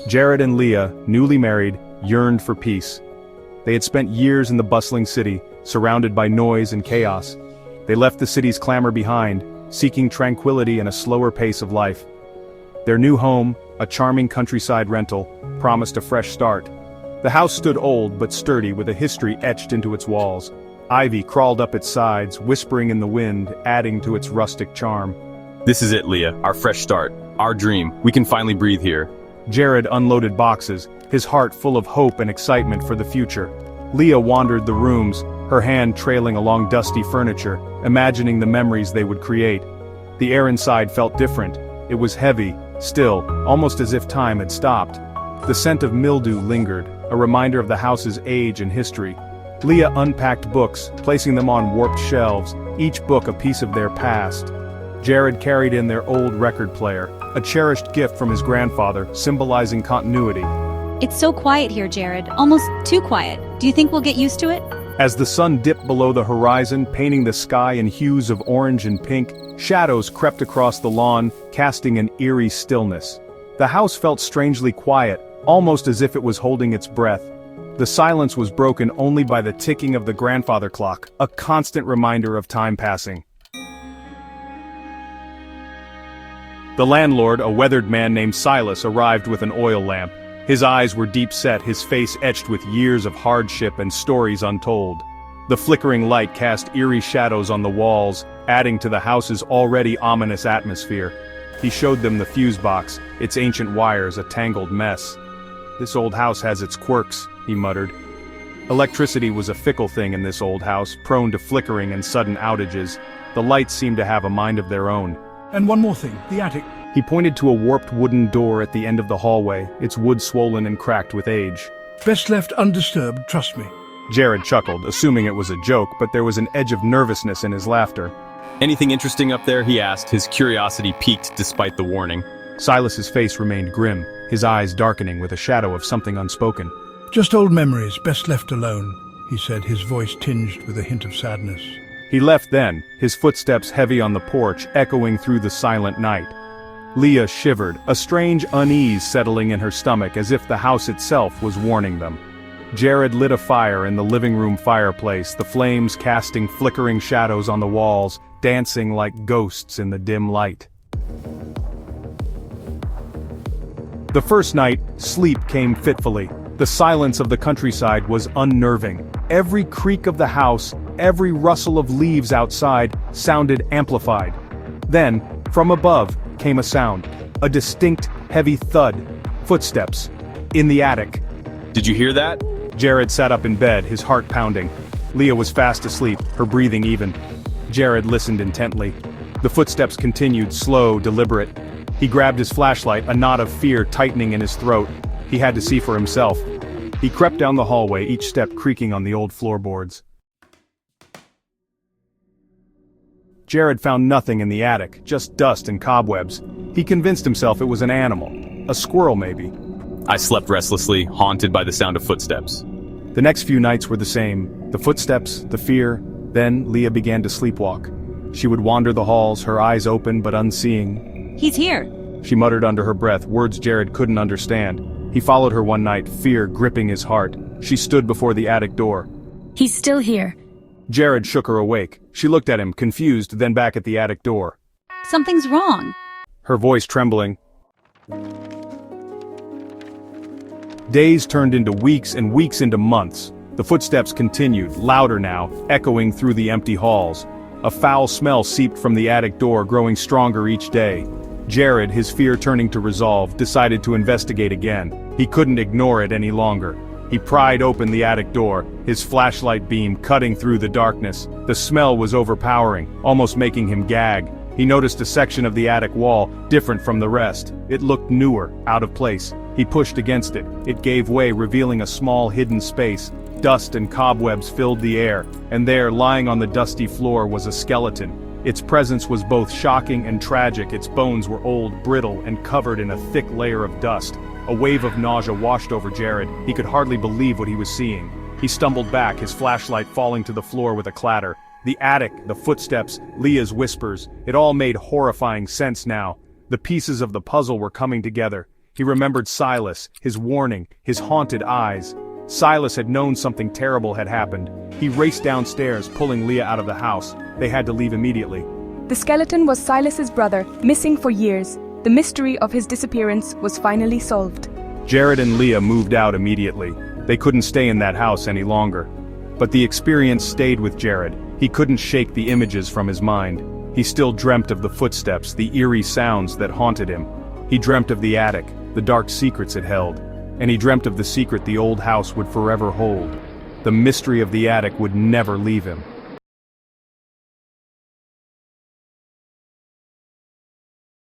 Jared and Leah, newly married, yearned for peace. They had spent years in the bustling city, surrounded by noise and chaos. They left the city's clamor behind, seeking tranquility and a slower pace of life. Their new home, a charming countryside rental, promised a fresh start. The house stood old but sturdy, with a history etched into its walls. Ivy crawled up its sides, whispering in the wind, adding to its rustic charm. This is it, Leah, our fresh start, our dream. We can finally breathe here. Jared unloaded boxes, his heart full of hope and excitement for the future. Leah wandered the rooms, her hand trailing along dusty furniture, imagining the memories they would create. The air inside felt different. It was heavy, still, almost as if time had stopped. The scent of mildew lingered, a reminder of the house's age and history. Leah unpacked books, placing them on warped shelves, each book a piece of their past. Jared carried in their old record player, a cherished gift from his grandfather, symbolizing continuity. It's so quiet here, Jared. Almost too quiet. Do you think we'll get used to it? As the sun dipped below the horizon, painting the sky in hues of orange and pink, shadows crept across the lawn, casting an eerie stillness. The house felt strangely quiet, almost as if it was holding its breath. The silence was broken only by the ticking of the grandfather clock, a constant reminder of time passing. The landlord, a weathered man named Silas, arrived with an oil lamp. His eyes were deep-set, his face etched with years of hardship and stories untold. The flickering light cast eerie shadows on the walls, adding to the house's already ominous atmosphere. He showed them the fuse box, its ancient wires a tangled mess. "This old house has its quirks," he muttered. Electricity was a fickle thing in this old house, prone to flickering and sudden outages. The lights seemed to have a mind of their own. And one more thing, the attic. He pointed to a warped wooden door at the end of the hallway, its wood swollen and cracked with age. Best left undisturbed, trust me. Jared chuckled, assuming it was a joke, but there was an edge of nervousness in his laughter. Anything interesting up there? He asked, his curiosity piqued despite the warning. Silas's face remained grim, his eyes darkening with a shadow of something unspoken. Just old memories, best left alone, he said, his voice tinged with a hint of sadness. He left then, his footsteps heavy on the porch, echoing through the silent night. Leah shivered, a strange unease settling in her stomach as if the house itself was warning them. Jared lit a fire in the living room fireplace, the flames casting flickering shadows on the walls, dancing like ghosts in the dim light. The first night, sleep came fitfully. The silence of the countryside was unnerving. Every creak of the house, every rustle of leaves outside, sounded amplified. Then, from above, came a sound. A distinct, heavy thud. Footsteps. In the attic. Did you hear that? Jared sat up in bed, his heart pounding. Leah was fast asleep, her breathing even. Jared listened intently. The footsteps continued, slow, deliberate. He grabbed his flashlight, a knot of fear tightening in his throat. He had to see for himself. He crept down the hallway, each step creaking on the old floorboards. Jared found nothing in the attic, just dust and cobwebs. He convinced himself it was an animal. A squirrel, maybe. I slept restlessly, haunted by the sound of footsteps. The next few nights were the same. The footsteps, the fear. Then Leah began to sleepwalk. She would wander the halls, her eyes open but unseeing. He's here. She muttered under her breath, words Jared couldn't understand. He followed her one night, fear gripping his heart. She stood before the attic door. He's still here. Jared shook her awake. She looked at him, confused, then back at the attic door. Something's wrong. Her voice trembling. Days turned into weeks and weeks into months. The footsteps continued, louder now, echoing through the empty halls. A foul smell seeped from the attic door, growing stronger each day. Jared, his fear turning to resolve, decided to investigate again. He couldn't ignore it any longer. He pried open the attic door, his flashlight beam cutting through the darkness. The smell was overpowering, almost making him gag. He noticed a section of the attic wall, different from the rest. It looked newer, out of place. He pushed against it. It gave way, revealing a small hidden space. Dust and cobwebs filled the air, and there, lying on the dusty floor, was a skeleton. Its presence was both shocking and tragic. Its bones were old, brittle, and covered in a thick layer of dust. A wave of nausea washed over Jared. He could hardly believe what he was seeing. He stumbled back, his flashlight falling to the floor with a clatter. The attic, the footsteps, Leah's whispers, it all made horrifying sense now. The pieces of the puzzle were coming together. He remembered Silas, his warning, his haunted eyes. Silas had known something terrible had happened. He raced downstairs, pulling Leah out of the house. They had to leave immediately. The skeleton was Silas's brother, missing for years. The mystery of his disappearance was finally solved. Jared and Leah moved out immediately. They couldn't stay in that house any longer. But the experience stayed with Jared. He couldn't shake the images from his mind. He still dreamt of the footsteps, the eerie sounds that haunted him. He dreamt of the attic, the dark secrets it held. And he dreamt of the secret the old house would forever hold. The mystery of the attic would never leave him.